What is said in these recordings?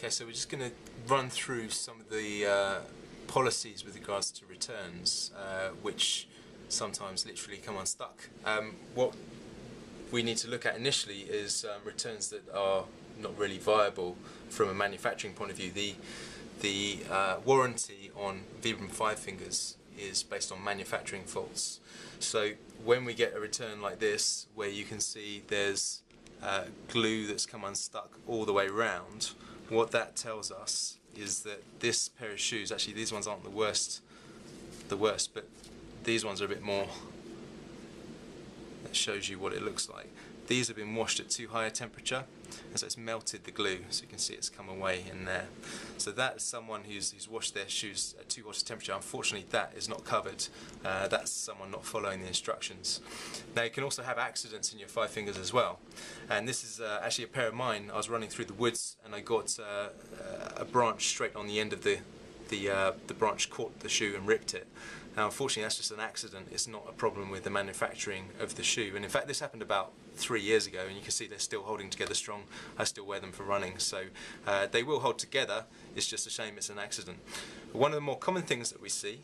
Okay, so we're just going to run through some of the policies with regards to returns, which sometimes literally come unstuck. What we need to look at initially is returns that are not really viable from a manufacturing point of view. The warranty on Vibram Five Fingers is based on manufacturing faults. So when we get a return like this, where you can see there's glue that's come unstuck all the way round, what that tells us is that this pair of shoes, actually these ones aren't the worst, but these ones are a bit more. That shows you what it looks like. These have been washed at too high a temperature, and so it's melted the glue, so you can see it's come away in there. So that's someone who's washed their shoes at too hot a temperature. Unfortunately, that is not covered. That's someone not following the instructions. Now, you can also have accidents in your Five Fingers as well, and this is actually a pair of mine. I was running through the woods and I got a branch straight on the end of the branch caught the shoe and ripped it. Now, unfortunately, that's just an accident. It's not a problem with the manufacturing of the shoe. And in fact, this happened about 3 years ago, and you can see they're still holding together strong. I still wear them for running, so they will hold together. It's just a shame it's an accident. One of the more common things that we see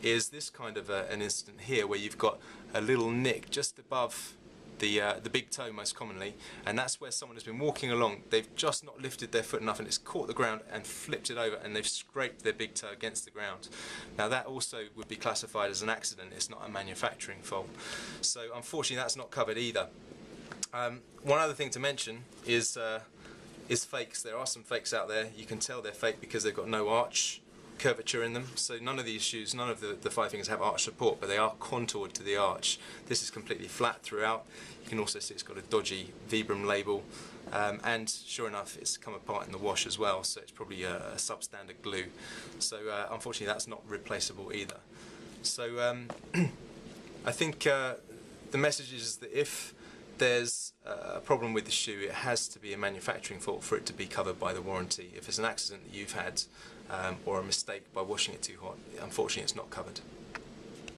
is this kind of an incident here, where you've got a little nick just above the big toe, most commonly, and that's where someone has been walking along. They've just not lifted their foot enough and it's caught the ground and flipped it over, and they've scraped their big toe against the ground. Now, that also would be classified as an accident. It's not a manufacturing fault. So unfortunately, that's not covered either. One other thing to mention is fakes. There are some fakes out there. You can tell they're fake because they've got no arch curvature in them. So none of these shoes, none of the Five Fingers have arch support, but they are contoured to the arch. This is completely flat throughout. You can also see it's got a dodgy Vibram label, and sure enough, it's come apart in the wash as well, so it's probably a substandard glue. So unfortunately, that's not replaceable either. So I think the message is that if there's a problem with the shoe, it has to be a manufacturing fault for it to be covered by the warranty. If it's an accident that you've had or a mistake by washing it too hot, unfortunately it's not covered.